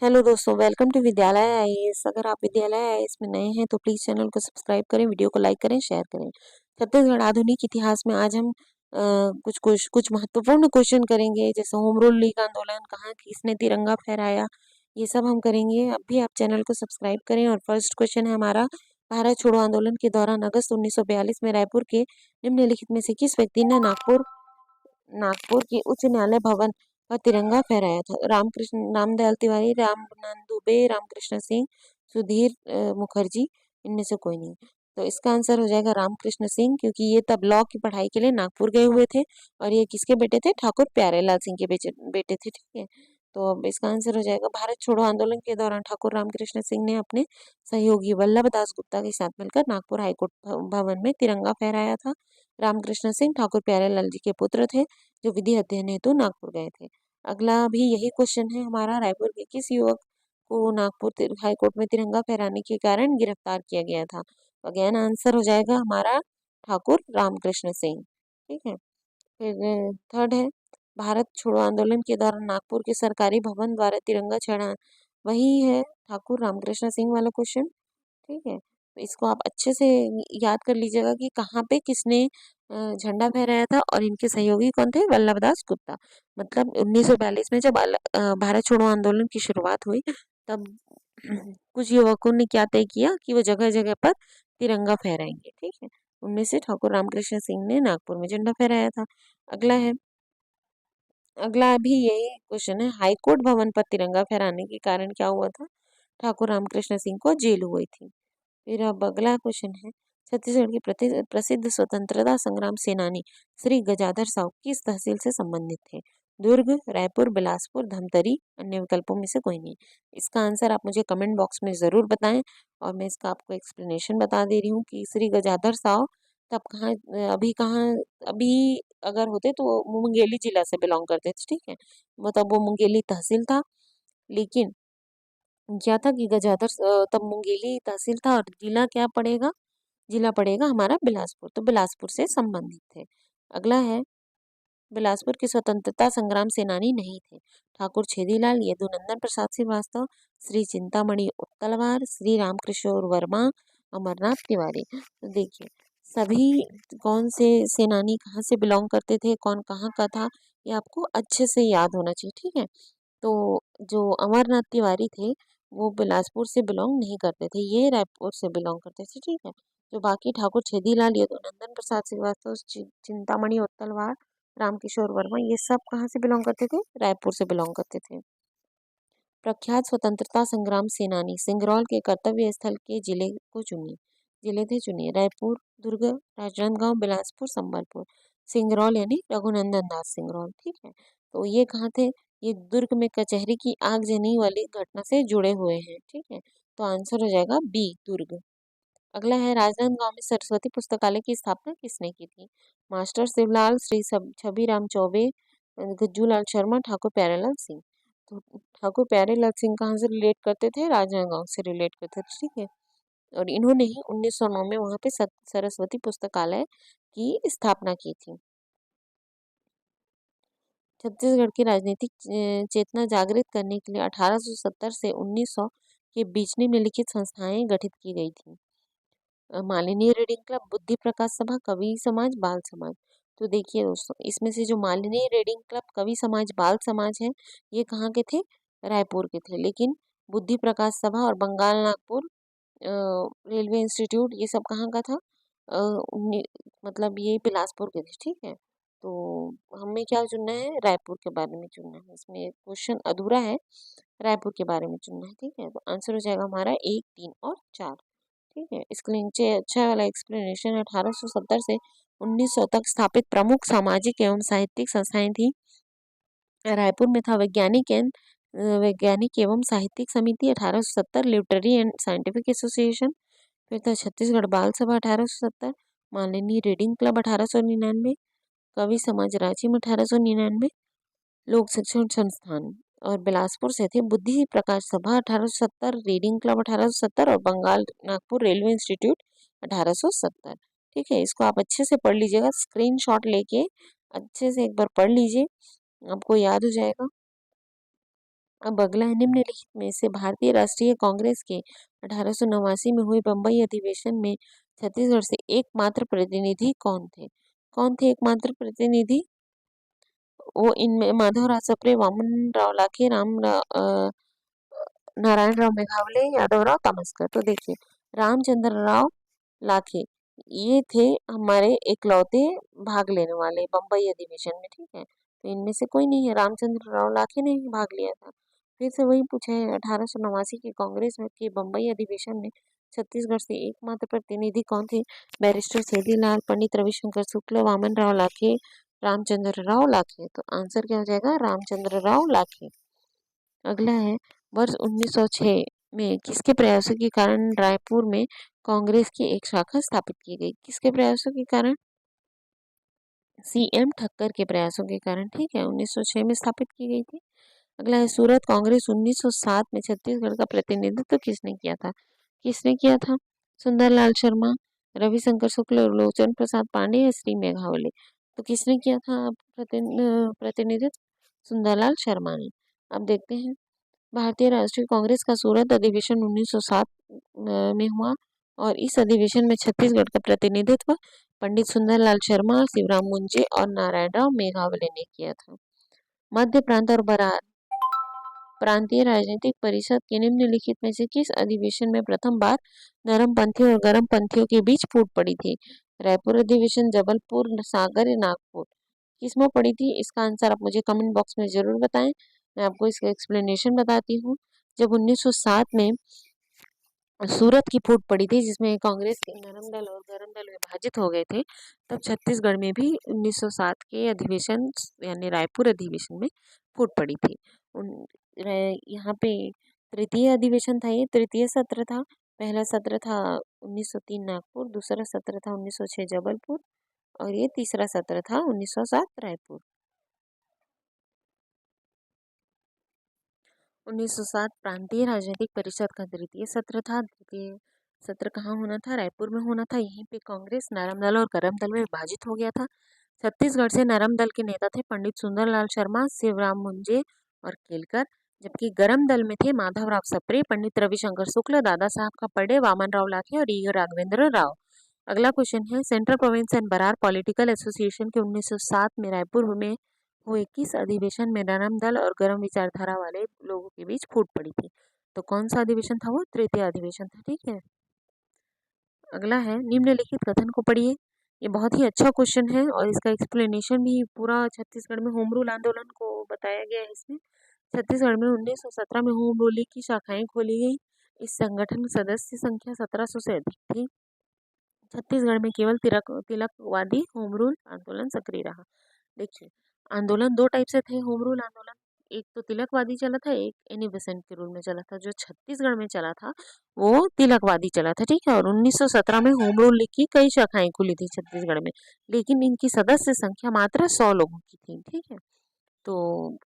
Hello दोस्तों, welcome to विद्यालय IAS. अगर आप विद्यालय आईएएस में नए हैं तो प्लीज चैनल को सब्सक्राइब करें, वीडियो को लाइक करें, शेयर करें। छत्तीसगढ़ आधुनिक इतिहास में आज हम कुछ कुछ कुछ महत्वपूर्ण क्वेश्चन करेंगे, जैसे होम रूल लीग आंदोलन, कहाँ किसने तिरंगा फहराया, ये सब हम करेंगे। अब भी आप चैनल को सब्सक्राइब करें। और फर्स्ट क्वेश्चन है हमारा, भारत छोड़ो आंदोलन के दौरान अगस्त 1942 में रायपुर के निम्नलिखित में से किस व्यक्ति ने नागपुर नागपुर के उच्च न्यायालय भवन पर तिरंगा फहराया था? रामकृष्ण रामदयाल तिवारी, रामनाथ दुबे, रामकृष्ण सिंह, सुधीर मुखर्जी, इनमें से कोई नहीं। तो इसका आंसर हो जाएगा रामकृष्ण सिंह, क्योंकि ये तब लॉ की पढ़ाई के लिए नागपुर गए हुए थे। और ये किसके बेटे थे? ठाकुर प्यारेलाल सिंह के बेटे थे। ठीक है, तो अब इसका आंसर हो जाएगा, भारत छोड़ो आंदोलन के दौरान ठाकुर रामकृष्ण सिंह ने अपने सहयोगी वल्लभ दास गुप्ता के साथ मिलकर नागपुर हाईकोर्ट भवन में तिरंगा फहराया था। रामकृष्ण सिंह ठाकुर प्यारेलाल जी के पुत्र थे, जो विधि अध्ययन हेतु नागपुर गए थे। अगला भी यही क्वेश्चन है हमारा, रायपुर के किस युवक को नागपुर हाईकोर्ट में तिरंगा फहराने के कारण गिरफ्तार किया गया था? तो अगेन आंसर हो जाएगा हमारा ठाकुर रामकृष्ण सिंह। ठीक है, फिर थर्ड है, भारत छोड़ो आंदोलन के दौरान नागपुर के सरकारी भवन द्वारा तिरंगा चढ़ा, वही है ठाकुर रामकृष्ण सिंह वाला क्वेश्चन। ठीक है, तो इसको आप अच्छे से याद कर लीजिएगा कि कहाँ पे किसने झंडा फहराया था, और इनके सहयोगी कौन थे? वल्लभ दास गुप्ता। मतलब 1942 में जब भारत छोड़ो आंदोलन की शुरुआत हुई, तब कुछ युवकों ने क्या तय किया कि वो जगह जगह पर तिरंगा फहराएंगे। ठीक है, उनमें से ठाकुर रामकृष्ण सिंह ने नागपुर में झंडा फहराया था। अगला है, अगला भी यही क्वेश्चन है, हाईकोर्ट भवन पर तिरंगा फहराने के कारण क्या हुआ था? ठाकुर रामकृष्ण सिंह को जेल हुई थी। फिर अब अगला क्वेश्चन है, छत्तीसगढ़ के प्रसिद्ध स्वतंत्रता संग्राम सेनानी श्री गजाधर साहू किस तहसील से संबंधित थे? दुर्ग, रायपुर, बिलासपुर, धमतरी, अन्य विकल्पों में से कोई नहीं। इसका आंसर आप मुझे कमेंट बॉक्स में जरूर बताएं, और मैं इसका आपको एक्सप्लेनेशन बता दे रही हूँ कि श्री गजाधर साहू तब कहाँ अभी अगर होते तो वो मुंगेली जिला से बिलोंग करते थे। ठीक है, मतलब वो मुंगेली तहसील था, लेकिन क्या था कि तब मुंगेली तहसील था, और जिला क्या पड़ेगा? जिला पड़ेगा हमारा बिलासपुर, तो बिलासपुर से संबंधित थे। अगला है, बिलासपुर के स्वतंत्रता संग्राम सेनानी नहीं थे? ठाकुर छेदीलाल, यदुनंदन प्रसाद श्रीवास्तव, श्री चिंतामणि उत्तलवार, श्री रामकिशोर वर्मा, अमरनाथ तिवारी। तो देखिए, सभी कौन से सेनानी कहाँ से बिलोंग करते थे, कौन कहाँ का था, ये आपको अच्छे से याद होना चाहिए। ठीक है, तो जो अमरनाथ तिवारी थे, वो बिलासपुर से बिलोंग नहीं करते थे, ये रायपुर से बिलोंग करते थे। ठीक है, जो बाकी ठाकुर छेदीलाल, यदुनंदन प्रसाद श्रीवास्तव, चिंतामणि उत्तलवार, रामकिशोर वर्मा, ये सब कहाँ से बिलोंग करते थे? रायपुर से बिलोंग करते थे। प्रख्यात स्वतंत्रता संग्राम सेनानी सिंगरौल के कर्तव्य स्थल के जिले को चुनिए। जिले थे चुनिए, रायपुर, दुर्ग, राजनांदगांव, बिलासपुर, संबलपुर। सिंगरौल यानी रघुनंदन दास सिंगरौल। ठीक है, तो ये कहाँ थे? ये दुर्ग में कचहरी की आगजनी वाली घटना से जुड़े हुए हैं। ठीक है, तो आंसर हो जाएगा बी, दुर्ग। अगला है, राजनांदगांव में सरस्वती पुस्तकालय की स्थापना किसने की थी? मास्टर शिवलाल, श्री छबीराम चौबे, गज्जूलाल शर्मा, ठाकुर प्यारेलाल सिंह। तो ठाकुर प्यारेलाल सिंह कहाँ से रिलेट करते थे? राजनांदगांव से रिलेट करते थे। ठीक है, और इन्होंने ही 1909 में वहां पे सरस्वती पुस्तकालय की स्थापना की थी। छत्तीसगढ़ की राजनीतिक चेतना जागृत करने के लिए 1870 से 1900 के बीच निम्नलिखित संस्थाएं गठित की गई थी। मालिनी रीडिंग क्लब, बुद्धि प्रकाश सभा, कवि समाज, बाल समाज। तो देखिए दोस्तों, इसमें से जो मालिनी रीडिंग क्लब, कवि समाज, बाल समाज है, ये कहाँ के थे? रायपुर के थे। लेकिन बुद्धि प्रकाश सभा और बंगाल नागपुर रेलवे इंस्टीट्यूट, ये सब कहाँ का था? मतलब ये बिलासपुर के थे। ठीक है, तो हमें क्या चुनना है? रायपुर के बारे में चुनना है। इसमें क्वेश्चन अधूरा है, रायपुर के बारे में चुनना है। ठीक है, तो आंसर हो जाएगा हमारा 1, 3 और 4। ठीक है, इसके नीचे अच्छा वाला एक्सप्लेनेशन, 1870 से 1900 तक स्थापित प्रमुख सामाजिक एवं साहित्यिक संस्थाएं थी। रायपुर में था वैज्ञानिक एवं साहित्यिक समिति 1870, लिटरेरी एंड साइंटिफिक एसोसिएशन। फिर था छत्तीसगढ़ बाल सभा 1870, मालिनी रीडिंग क्लब 1899, कवि समाज रांची में 1899, लोक शिक्षण संस्थान। और बिलासपुर से थे बुद्धि प्रकाश सभा 1870, रीडिंग क्लब 1870, और बंगाल नागपुर रेलवे इंस्टीट्यूट 1870। ठीक है, इसको आप अच्छे से पढ़ लीजिएगा, स्क्रीनशॉट लेके अच्छे से एक बार पढ़ लीजिए, आपको याद हो जाएगा। अब अगला है, निम्नलिखित में से भारतीय राष्ट्रीय कांग्रेस के 1889 में हुए बम्बई अधिवेशन में छत्तीसगढ़ से एकमात्र प्रतिनिधि कौन थे? कौन थे एकमात्र प्रतिनिधि? वो इनमें माधवराव सप्रे, वामन राव लाखे, नारायण राव मेघावले, यादवराव तामसकर। तो देखिए, रामचंद्र राव लाखे ये थे हमारे इकलौते भाग लेने वाले बम्बई अधिवेशन में, ठीक है। तो इनमें से कोई नहीं है, रामचंद्र राव लाखे ने ही भाग लिया था। फिर से वही पूछा है, 1889 की कांग्रेस में के बम्बई अधिवेशन में छत्तीसगढ़ से एकमात्र प्रतिनिधि कौन थे? बैरिस्टर सेदीलाल, पंडित रविशंकर शुक्ल, वामन राव लाखे, रामचंद्र राव लाखे। तो आंसर क्या हो जाएगा? रामचंद्र राव लाखे। अगला है, वर्ष 1906 में किसके प्रयासों के कारण रायपुर में कांग्रेस की एक शाखा स्थापित की गई? किसके प्रयासों के कारण? सीएम ठक्कर के प्रयासों के कारण, ठीक है, 1906 में स्थापित की गई थी। अगला है, सूरत कांग्रेस 1907 में छत्तीसगढ़ का प्रतिनिधित्व किसने किया था? किसने किया था? सुंदरलाल शर्मा, रविशंकर शुक्ल, लोचन प्रसाद पांडे या श्री मेघावले। तो किसने किया था प्रतिनिधित्व? सुंदरलाल शर्मा ने। अब देखते हैं, भारतीय राष्ट्रीय कांग्रेस का सूरत अधिवेशन 1907 में हुआ और इस अधिवेशन में छत्तीसगढ़ का प्रतिनिधित्व पंडित सुंदरलाल शर्मा, शिवराम मुंजे और नारायण राव मेघावले ने किया था। मध्य प्रांत और बरार प्रांतीय राजनीतिक परिषद के निम्नलिखित में से किस अधिवेशन में प्रथम बार नरमपंथियों और गरमपंथियों के बीच फूट पड़ी थी? रायपुर अधिवेशन, जबलपुर, सागर या नागपुर? किसमें पड़ी थी? इसका आंसर आप मुझे कमेंट बॉक्स में जरूर बताएं। मैं आपको इसका एक्सप्लेनेशन बताती हूँ। जब 1907 में सूरत की फूट पड़ी थी, जिसमें कांग्रेस के नरम दल और गरम दल विभाजित हो गए थे, तब छत्तीसगढ़ में भी 1907 के अधिवेशन यानी रायपुर अधिवेशन में फूट पड़ी थी। यहाँ पे तृतीय अधिवेशन था, ये तृतीय सत्र था। पहला सत्र था 1903 नागपुर, दूसरा सत्र था 1906 जबलपुर और ये तीसरा सत्र था 1907 रायपुर। 1907 प्रांतीय राजनीतिक परिषद का तृतीय सत्र था। तृतीय सत्र कहाँ होना था? रायपुर में होना था। यहीं पे कांग्रेस नरम दल और गरम दल में विभाजित हो गया था। छत्तीसगढ़ से नरम दल के नेता थे पंडित सुंदरलाल शर्मा, शिवराम मुंजे और केलकर, जबकि गरम दल में थे माधवराव सप्रे, पंडित रविशंकर शुक्ल, दादा साहब खापर्डे, वामन राव लाखे और ई राघवेंद्र राव। अगला क्वेश्चन है, central province and Berar political association के 1907 में रायपुर में हुए किस अधिवेशन में नरम दल और गरम विचारधारा वाले लोगों के बीच फूट पड़ी थी? तो कौन सा अधिवेशन था? वो तृतीय अधिवेशन था, ठीक है। अगला है, निम्नलिखित कथन को पढ़िए। ये बहुत ही अच्छा क्वेश्चन है और इसका एक्सप्लेनेशन भी पूरा छत्तीसगढ़ में होम रूल आंदोलन को बताया गया है इसमें। छत्तीसगढ़ में 1917 में होम रूल लीग की शाखाएं खोली गई। इस संगठन की सदस्य संख्या 1700 से अधिक थी। छत्तीसगढ़ में केवल तिलकवादी होम रूल आंदोलन सक्रिय रहा। देखिए, आंदोलन दो टाइप से थे होम रूल आंदोलन, एक तो तिलकवादी चला था, एक एनी बेसेंट के रूल में चला था। जो छत्तीसगढ़ में चला था वो तिलकवादी चला था, ठीक है। और 1917 में होम रूल लीग की कई शाखाएं खुली थी छत्तीसगढ़ में, लेकिन इनकी सदस्य संख्या मात्र 100 लोगों की थी, ठीक है। तो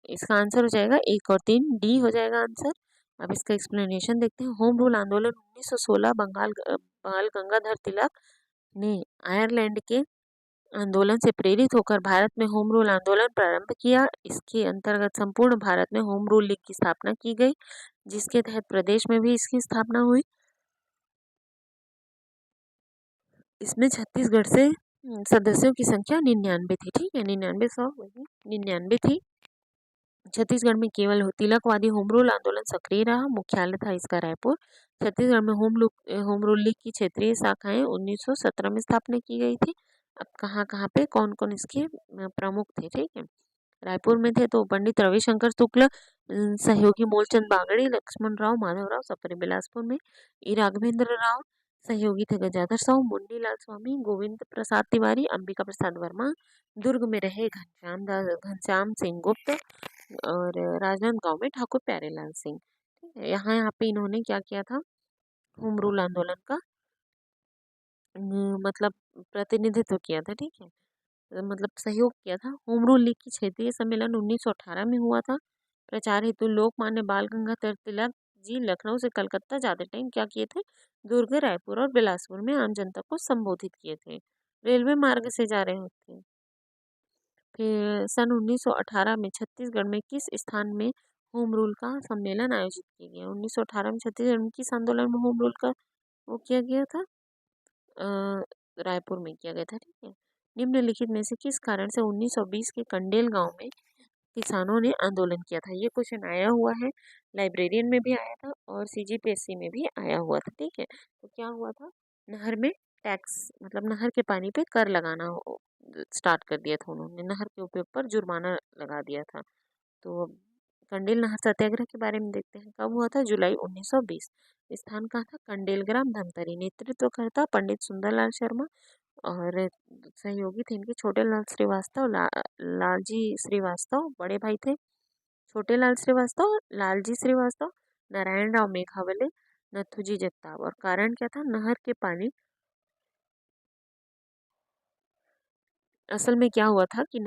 इसका आंसर हो जाएगा 1 और 3, डी हो जाएगा आंसर। अब इसका एक्सप्लेनेशन देखते हैं। होम रूल आंदोलन 1916 बाल गंगाधर तिलक ने आयरलैंड के आंदोलन से प्रेरित होकर भारत में होम रूल आंदोलन प्रारंभ किया। इसके अंतर्गत संपूर्ण भारत में होम रूल लीग की स्थापना की गई, जिसके तहत प्रदेश में भी इसकी स्थापना हुई। इसमें छत्तीसगढ़ से सदस्यों की संख्या 99 थी, ठीक है, 99 थी। छत्तीसगढ़ में केवल तिलकवादी होम रूल आंदोलन सक्रिय रहा। मुख्यालय था इसका रायपुर। छत्तीसगढ़ में होम रूल लीग की क्षेत्रीय शाखाएं 1917 में स्थापना की गई थी। अब कहाँ कहाँ पे कौन कौन इसके प्रमुख थे, ठीक है। रायपुर में थे तो पंडित रविशंकर शुक्ल, सहयोगी मूलचंद बागड़ी, लक्ष्मण राव, माधवराव सप्रे। बिलासपुर में ई राघवेंद्र राव, सहयोगी थे गजाधर साहू, मुंडीलाल स्वामी, गोविंद प्रसाद तिवारी, अंबिका प्रसाद वर्मा। दुर्ग में रहे घनश्याम सिंह गुप्त और राजनांदगांव में ठाकुर प्यारेलाल सिंह, ठीक है। यहाँ यहाँ पे इन्होंने क्या किया था? होम रूल आंदोलन का मतलब प्रतिनिधित्व किया था, ठीक है, मतलब सहयोग किया था। होम रूल लीग की क्षेत्रीय सम्मेलन 1918 में हुआ था। प्रचार हेतु लोकमान्य बाल गंगाधर तिलक जी लखनऊ से कलकत्ता जाते टाइम क्या किए थे? दुर्ग, रायपुर और बिलासपुर में आम जनता को संबोधित किए थे। रेलवे मार्ग से जा रहे होते। फिर सन 1918 में छत्तीसगढ़ में किस स्थान में होम रूल का सम्मेलन आयोजित किया गया। 1918 में छत्तीसगढ़ में किस आंदोलन में होम रूल का वो किया गया था? रायपुर में किया गया था। ठीक है। निम्नलिखित में से किस कारण से 1920 के कंडेल गांव में किसानों ने आंदोलन किया था? ये क्वेश्चन आया हुआ है, लाइब्रेरियन में भी आया था और सीजीपीएससी में भी आया हुआ था। ठीक है। तो क्या हुआ था, नहर में टैक्स मतलब नहर के पानी पे कर लगाना स्टार्ट कर दिया था उन्होंने, नहर के उपयोग पर जुर्माना लगा दिया था। तो अब कंडेल नहर सत्याग्रह के बारे में देखते हैं, कब हुआ था? जुलाई 1920। स्थान कहाँ था? कंडेल ग्राम धमतरी। नेतृत्वकर्ता पंडित सुंदरलाल शर्मा और सहयोगी थे इनके छोटे लाल श्रीवास्तव, लालजी श्रीवास्तव बड़े भाई थे। छोटे लाल श्रीवास्तव, लालजी श्रीवास्तव, नारायण राव मेघावले, नथुजी जगताप। और कारण क्या था? नहर के पानी, असल में क्या हुआ था कि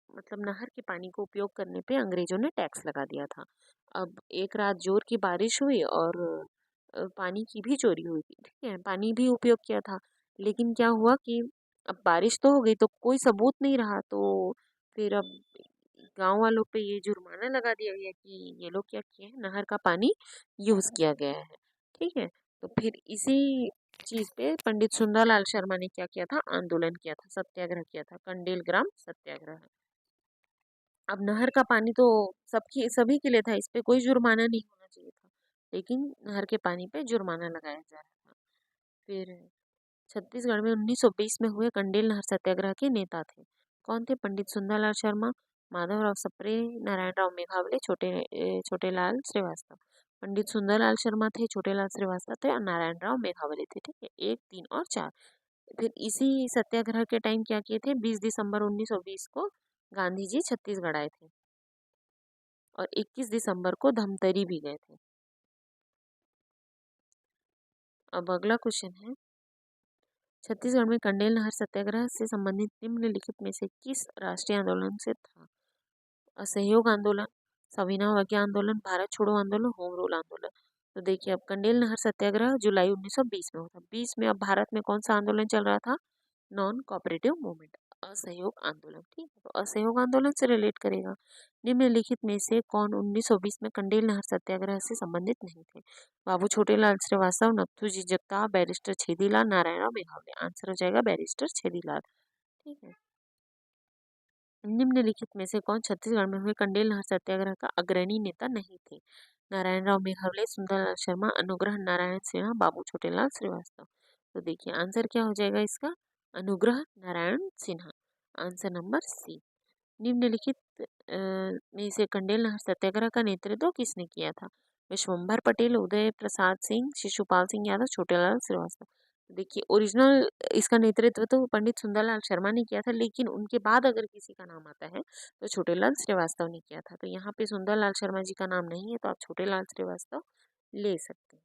मतलब नहर के पानी को उपयोग करने पे अंग्रेजों ने टैक्स लगा दिया था। अब एक रात जोर की बारिश हुई और पानी की भी चोरी हुई थी। ठीक है, पानी भी उपयोग किया था, लेकिन क्या हुआ कि अब बारिश तो हो गई तो कोई सबूत नहीं रहा, तो फिर अब गांव वालों पे ये जुर्माना लगा दिया गया कि ये लोग क्या किए हैं, नहर का पानी यूज किया गया है। ठीक है। तो फिर इसी चीज पे पंडित सुंदरलाल शर्मा ने क्या किया था? आंदोलन किया था, सत्याग्रह किया था, कंडेल ग्राम सत्याग्रह। अब नहर का पानी तो सबकी सभी के लिए था, इस पे कोई जुर्माना नहीं होना चाहिए था, लेकिन नहर के पानी पे जुर्माना लगाया जा रहा था। फिर छत्तीसगढ़ में 1920 में हुए कंडेल नहर सत्याग्रह के नेता थे। कौन थे? पंडित सुंदरलाल शर्मा, माधवराव सप्रे, नारायण राव मेघावले, छोटेलाल श्रीवास्तव। पंडित सुंदरलाल शर्मा थे, छोटेलाल श्रीवास्तव थे और नारायण राव मेघावले थे। ठीक है, 1, 3 और 4। फिर इसी सत्याग्रह के टाइम क्या किए थे? 20 दिसंबर 1920 को गांधी जी छत्तीसगढ़ आए थे और 21 दिसंबर को धमतरी भी गए थे। अब अगला क्वेश्चन है, छत्तीसगढ़ में कंडेल नहर सत्याग्रह से संबंधित निम्नलिखित में से किस राष्ट्रीय आंदोलन से था? असहयोग आंदोलन, सविनय अवज्ञा आंदोलन, भारत छोड़ो आंदोलन, होम रूल आंदोलन। तो देखिए, अब कंडेल नहर सत्याग्रह जुलाई 1920 में होता। 20 में अब भारत में कौन सा आंदोलन चल रहा था? नॉन कोऑपरेटिव मूवमेंट, असहयोग आंदोलन। ठीक है, तो असहयोग आंदोलन से रिलेट करेगा। निम्नलिखित में से कौन 1920 में कंडेल नहर सत्याग्रह से संबंधित नहीं थे? बाबू छोटेलाल श्रीवास्तव, नथुजी जगताप, बैरिस्टर छेदीलाल, नारायण मेघावले। आंसर हो जाएगा बैरिस्टर छेदीलाल। ठीक है। निम्नलिखित में से कौन छत्तीसगढ़ में हुए कंडेल नहर सत्याग्रह का अग्रणी नेता नहीं थे? नारायण राव मेघावले, सुंदरलाल शर्मा, अनुग्रह नारायण सिन्हा, बाबू छोटेलाल श्रीवास्तव। तो देखिए आंसर क्या हो जाएगा इसका? Anugrah Narayan Sinha. Answer number C. निम्नलिखित में से कंडेल नहर सत्याग्रह का नेतृत्व किसने किया था? विश्वंभर पटेल, उदय प्रसाद सिंह, शिशुपाल सिंह यादव, छोटेलाल श्रीवास्तव। तो देखिए, ओरिजिनल इसका नेतृत्व तो पंडित सुंदरलाल शर्मा ने किया था, लेकिन उनके बाद अगर किसी का नाम आता है तो छोटेलाल श्रीवास्तव ने किया था। तो यहाँ पे सुंदरलाल शर्मा जी का नाम नहीं है, तो आप छोटेलाल श्रीवास्तव ले सकते हैं।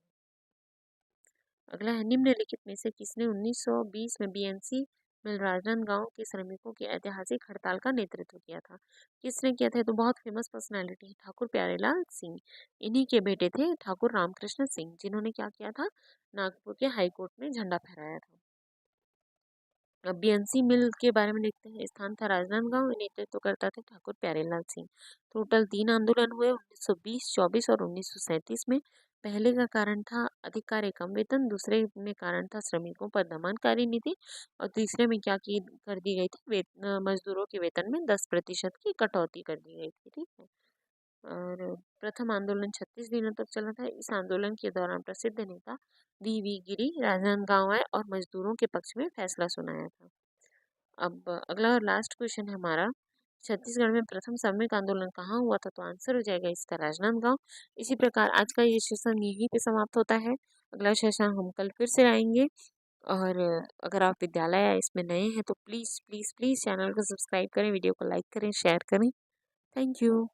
अगला है, निम्नलिखित में से किसने 1920 में बीएनसी मिल राजनांदगांव के श्रमिकों की ऐतिहासिक हड़ताल का नेतृत्व किया था? किसने किया था? ये तो बहुत फेमस पर्सनालिटी है, ठाकुर प्यारेलाल सिंह। इन्हीं के बेटे थे ठाकुर रामकृष्ण सिंह, जिन्होंने क्या किया था? नागपुर के हाई कोर्ट में झंडा फहराया था। अब बीएनसी मिल के बारे में देखते हैं। स्थान था राजनांदगांव, नेतृत्व करता था ठाकुर प्यारेलाल सिंह। टोटल 3 आंदोलन हुए 1920, 24 और 1937 में। पहले का कारण था अधिक कार्य कम वेतन, दूसरे में कारण था श्रमिकों पर दमनकारी नीति और तीसरे में क्या की कर दी गई थी? मजदूरों के वेतन में 10% की कटौती कर दी गई थी। ठीक है। और प्रथम आंदोलन 36 दिनों तक चला था। इस आंदोलन के दौरान प्रसिद्ध नेता डी.वी. गिरी राजनांदगांव आए और मजदूरों के पक्ष में फैसला सुनाया था। अब अगला और लास्ट क्वेश्चन है हमारा, छत्तीसगढ़ में प्रथम श्रमिक आंदोलन कहाँ हुआ था? तो आंसर हो जाएगा इसका राजनांदगांव। इसी प्रकार आज का ये सेशन यहीं पे समाप्त होता है। अगला सेशन हम कल फिर से आएंगे। और अगर आप विद्यालय या इसमें नए हैं तो प्लीज़ प्लीज़ प्लीज़ चैनल को सब्सक्राइब करें, वीडियो को लाइक करें, शेयर करें। Thank you.